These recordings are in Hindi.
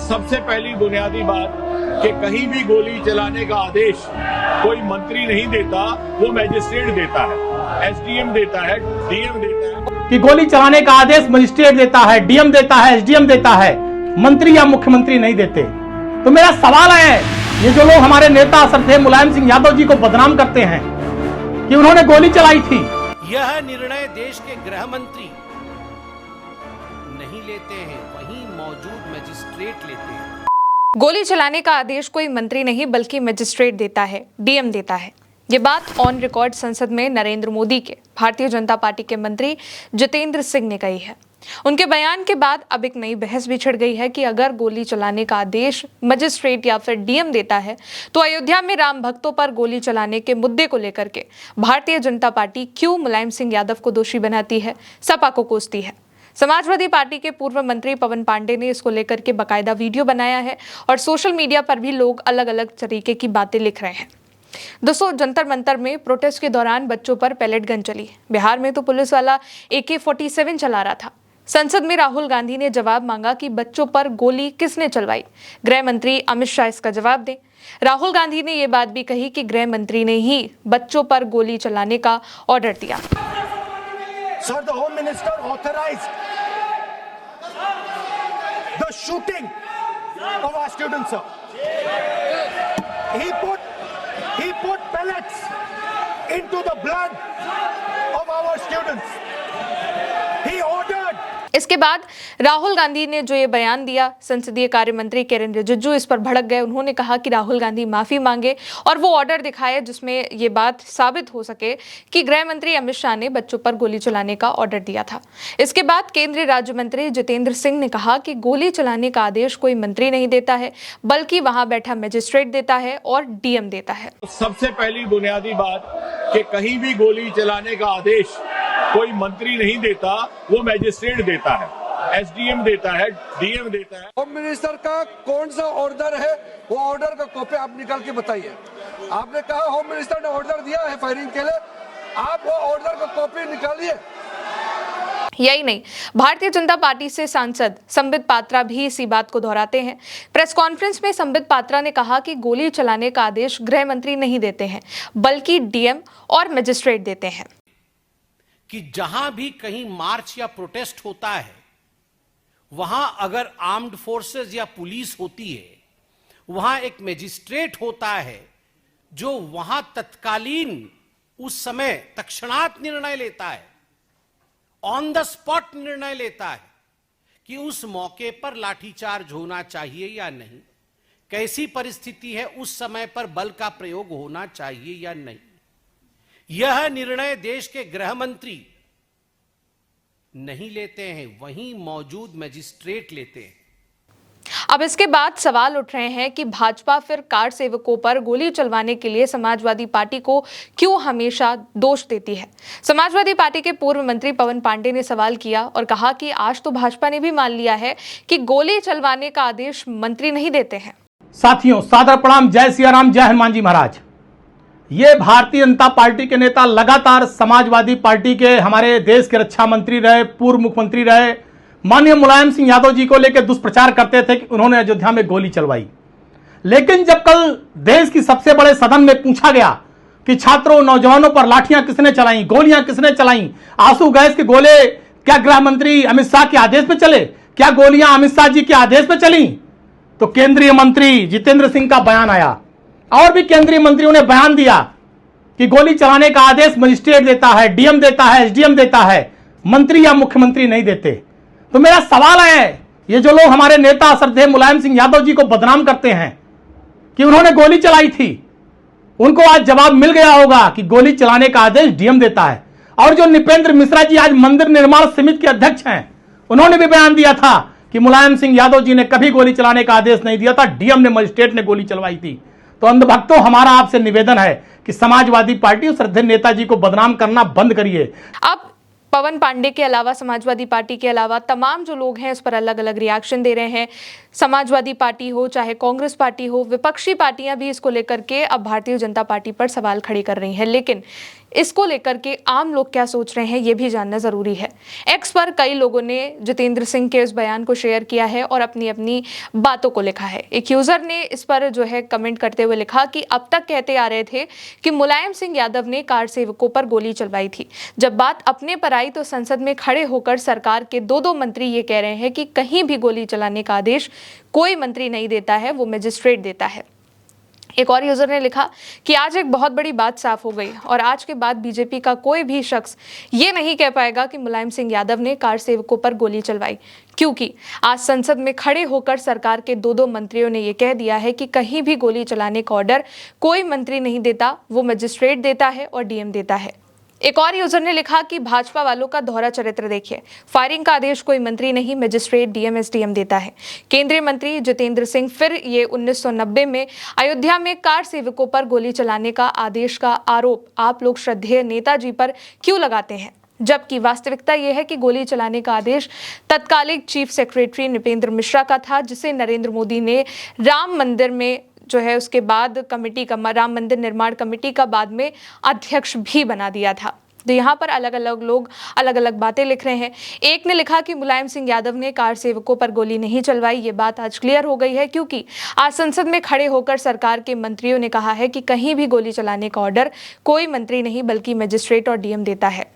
सबसे पहली बुनियादी बात कि कहीं भी गोली चलाने का आदेश कोई मंत्री नहीं देता, वो मैजिस्ट्रेट देता है, एसडीएम देता है, डीएम देता है। कि गोली चलाने का आदेश मजिस्ट्रेट देता है, डीएम देता है, एसडीएम देता है, मंत्री या मुख्यमंत्री नहीं देते। तो मेरा सवाल है, ये जो लोग हमारे नेता श्रद्धेय मुलायम सिंह यादव जी को बदनाम करते हैं कि उन्होंने गोली चलाई थी, यह निर्णय देश के गृह मंत्री नहीं लेते हैं, वहीं मौजूद मजिस्ट्रेट लेते हैं। गोली चलाने का आदेश कोई मंत्री नहीं बल्कि मजिस्ट्रेट देता है, डीएम देता है। ये बात ऑन रिकॉर्ड संसद में नरेंद्र मोदी के भारतीय जनता पार्टी के मंत्री जितेंद्र सिंह ने कही है। उनके बयान के बाद अब एक नई बहस भी छिड़ गई है कि अगर गोली चलाने का आदेश मजिस्ट्रेट या फिर डीएम देता है तो अयोध्या में राम भक्तों पर गोली चलाने के मुद्दे को लेकर के भारतीय जनता पार्टी क्यों मुलायम सिंह यादव को दोषी बनाती है, सपा को कोसती है। समाजवादी पार्टी के पूर्व मंत्री पवन पांडे ने इसको लेकर के बाकायदा वीडियो बनाया है और सोशल मीडिया पर भी लोग अलग अलग तरीके की बातें लिख रहे हैं। दोस्तों, जंतर मंतर में प्रोटेस्ट के दौरान बच्चों पर पैलेट गन चली। बिहार में तो पुलिस वाला AK-47 चला रहा था। संसद में राहुल गांधी ने जवाब मांगा कि बच्चों पर गोली किसने चलवाई। गृह मंत्री अमित शाह इसका जवाब दें। राहुल गांधी ने यह बात भी कही कि गृह मंत्री ने ही बच्चों पर गोली चलाने का ऑर्डर दिया। Sir, the Home Minister authorized the shooting of our students, sir. He put pellets into the blood of our students. He ordered. इसके बाद राहुल गांधी ने जो ये बयान दिया, संसदीय कार्य मंत्री किरेन रिजिजू इस पर भड़क गए। उन्होंने कहा कि राहुल गांधी माफी मांगे और वो ऑर्डर दिखाए जिसमें ये बात साबित हो सके कि गृह मंत्री अमित शाह ने बच्चों पर गोली चलाने का ऑर्डर दिया था। इसके बाद केंद्रीय राज्य मंत्री जितेंद्र सिंह ने कहा कि गोली चलाने का आदेश कोई मंत्री नहीं देता है बल्कि वहां बैठा मजिस्ट्रेट देता है और डीएम देता है। सबसे पहली बुनियादी बात कि कहीं भी गोली चलाने का आदेश कोई मंत्री नहीं देता, वो मैजिस्ट्रेट देता है, एसडीएम देता है, डीएम देता है। होम मिनिस्टर का कौन सा ऑर्डर है, वो ऑर्डर का कॉपी आप निकाल के बताइए। आपने कहा होम मिनिस्टर ने ऑर्डर दिया है फायरिंग के लिए, आप वो ऑर्डर का कॉपी निकालिए। यही नहीं, भारतीय जनता पार्टी से सांसद संबित पात्रा भी इसी बात को दोहराते हैं। प्रेस कॉन्फ्रेंस में संबित पात्रा ने कहा कि गोली चलाने का आदेश गृह मंत्री नहीं देते हैं बल्कि डीएम और मजिस्ट्रेट देते हैं। कि जहां भी कहीं मार्च या प्रोटेस्ट होता है, वहां अगर आर्म्ड फोर्सेस या पुलिस होती है, वहां एक मजिस्ट्रेट होता है जो वहां तत्कालीन उस समय तत्क्षणात निर्णय लेता है, ऑन द स्पॉट निर्णय लेता है कि उस मौके पर लाठीचार्ज होना चाहिए या नहीं, कैसी परिस्थिति है, उस समय पर बल का प्रयोग होना चाहिए या नहीं। यह निर्णय देश के गृह मंत्री नहीं लेते हैं, वहीं मौजूद मजिस्ट्रेट लेते हैं। अब इसके बाद सवाल उठ रहे हैं कि भाजपा फिर कार सेवकों पर गोली चलवाने के लिए समाजवादी पार्टी को क्यों हमेशा दोष देती है। समाजवादी पार्टी के पूर्व मंत्री पवन पांडे ने सवाल किया और कहा कि आज तो भाजपा ने भी मान लिया है कि गोली चलवाने का आदेश मंत्री नहीं देते हैं। साथियों, सादर प्रणाम, जय सिया राम, जय हनुमान जी महाराज। ये भारतीय जनता पार्टी के नेता लगातार समाजवादी पार्टी के हमारे देश के रक्षा मंत्री रहे, पूर्व मुख्यमंत्री रहे, माननीय मुलायम सिंह यादव जी को लेकर दुष्प्रचार करते थे कि उन्होंने अयोध्या में गोली चलवाई। लेकिन जब कल देश की सबसे बड़े सदन में पूछा गया कि छात्रों, नौजवानों पर लाठियां किसने चलाई, गोलियां किसने चलाई, आंसू गैस के गोले क्या गृह मंत्री अमित शाह के आदेश पे चले, क्या गोलियां अमित शाह जी के आदेश पे चली, तो केंद्रीय मंत्री जितेंद्र सिंह का बयान आया और भी केंद्रीय मंत्रियों ने बयान दिया कि गोली चलाने का आदेश मजिस्ट्रेट देता है, डीएम देता है, एसडीएम देता है, मंत्री या मुख्यमंत्री नहीं देते। तो मेरा सवाल है, ये जो लोग हमारे नेता श्रद्धेय मुलायम सिंह यादव जी को बदनाम करते हैं कि उन्होंने गोली चलाई थी, उनको आज जवाब मिल गया होगा कि गोली चलाने का आदेश डीएम देता है। और जो नृपेंद्र मिश्रा जी आज मंदिर निर्माण समिति के अध्यक्ष हैं, उन्होंने भी बयान दिया था कि मुलायम सिंह यादव जी ने कभी गोली चलाने का आदेश नहीं दिया था, डीएम ने, मजिस्ट्रेट ने गोली चलवाई थी। तो अंधभक्तों, हमारा आपसे निवेदन है कि समाजवादी पार्टी और श्रद्धेय नेताजी को बदनाम करना बंद करिए। अब पवन पांडे के अलावा, समाजवादी पार्टी के अलावा तमाम जो लोग हैं इस पर अलग अलग रिएक्शन दे रहे हैं। समाजवादी पार्टी हो चाहे कांग्रेस पार्टी हो, विपक्षी पार्टियां भी इसको लेकर के अब भारतीय जनता पार्टी पर सवाल खड़े कर रही हैं। लेकिन इसको लेकर के आम लोग क्या सोच रहे हैं ये भी जानना जरूरी है। एक्स पर कई लोगों ने जितेंद्र सिंह के उस बयान को शेयर किया है और अपनी अपनी बातों को लिखा है। एक यूजर ने इस पर जो है कमेंट करते हुए लिखा कि अब तक कहते आ रहे थे कि मुलायम सिंह यादव ने कार सेवकों पर गोली चलवाई थी, जब बात अपने पर आई तो संसद में खड़े होकर सरकार के दो मंत्री ये कह रहे हैं कि कहीं भी गोली चलाने का आदेश कोई मंत्री नहीं देता है, वो मजिस्ट्रेट देता है। एक और यूजर ने लिखा कि आज एक बहुत बड़ी बात साफ हो गई और आज के बाद बीजेपी का कोई भी शख्स ये नहीं कह पाएगा कि मुलायम सिंह यादव ने कार सेवकों पर गोली चलवाई, क्योंकि आज संसद में खड़े होकर सरकार के दो मंत्रियों ने यह कह दिया है कि कहीं भी गोली चलाने का ऑर्डर कोई मंत्री नहीं देता, वो मजिस्ट्रेट देता है और डीएम देता है। एक और यूजर ने लिखा कि भाजपा वालों का दोहरा चरित्र देखिए, फायरिंग का आदेश कोई मंत्री नहीं, मजिस्ट्रेट डीएम एसडीएम देता है। केंद्रीय मंत्री जितेंद्र सिंह फिर ये 1990 में अयोध्या में कार सेवकों पर गोली चलाने का आदेश का आरोप आप लोग श्रद्धेय नेताजी पर क्यों लगाते हैं, जबकि वास्तविकता यह है कि गोली चलाने का आदेश तत्कालिक चीफ सेक्रेटरी नृपेंद्र मिश्रा का था, जिसे नरेंद्र मोदी ने राम मंदिर में जो है उसके बाद कमेटी का, राम मंदिर निर्माण कमेटी का बाद में अध्यक्ष भी बना दिया था। तो यहाँ पर अलग अलग लोग अलग अलग बातें लिख रहे हैं। एक ने लिखा कि मुलायम सिंह यादव ने कार सेवकों पर गोली नहीं चलवाई, ये बात आज क्लियर हो गई है, क्योंकि आज संसद में खड़े होकर सरकार के मंत्रियों ने कहा है कि कहीं भी गोली चलाने का ऑर्डर कोई मंत्री नहीं बल्कि मजिस्ट्रेट और डीएम देता है।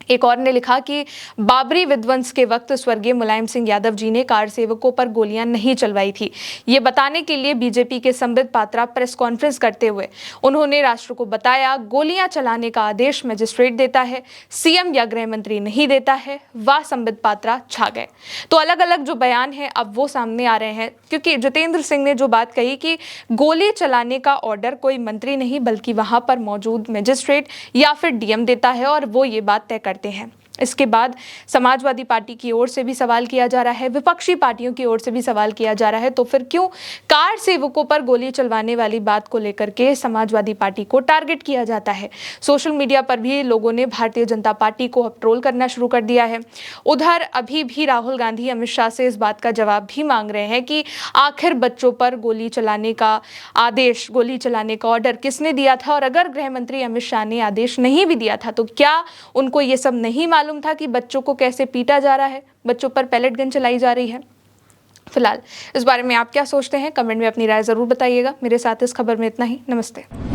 एक और ने लिखा कि बाबरी विध्वंस के वक्त स्वर्गीय मुलायम सिंह यादव जी ने कार सेवकों पर गोलियां नहीं चलवाई थी, ये बताने के लिए बीजेपी के संबित पात्रा प्रेस कॉन्फ्रेंस करते हुए उन्होंने राष्ट्र को बताया गोलियां चलाने का आदेश मजिस्ट्रेट देता है, सीएम या गृह मंत्री नहीं देता है। वाह, संबित पात्रा छा गए। तो अलग अलग जो बयान है अब वो सामने आ रहे हैं, क्योंकि जितेंद्र सिंह ने जो बात कही कि गोली चलाने का ऑर्डर कोई मंत्री नहीं बल्कि वहां पर मौजूद मजिस्ट्रेट या फिर डीएम देता है और वो ये बात तय करते हैं। इसके बाद समाजवादी पार्टी की ओर से भी सवाल किया जा रहा है, विपक्षी पार्टियों की ओर से भी सवाल किया जा रहा है, तो फिर क्यों कार सेवकों पर गोली चलवाने वाली बात को लेकर के समाजवादी पार्टी को टारगेट किया जाता है। सोशल मीडिया पर भी लोगों ने भारतीय जनता पार्टी को अब ट्रोल करना शुरू कर दिया है। उधर अभी भी राहुल गांधी अमित शाह से इस बात का जवाब भी मांग रहे हैं कि आखिर बच्चों पर गोली चलाने का आदेश, गोली चलाने का ऑर्डर किसने दिया था, और अगर गृह मंत्री अमित शाह ने आदेश नहीं भी दिया था तो क्या उनको ये सब नहीं मालूम था कि बच्चों को कैसे पीटा जा रहा है, बच्चों पर पैलेट गन चलाई जा रही है। फिलहाल इस बारे में आप क्या सोचते हैं, कमेंट में अपनी राय जरूर बताइएगा। मेरे साथ इस खबर में इतना ही। नमस्ते।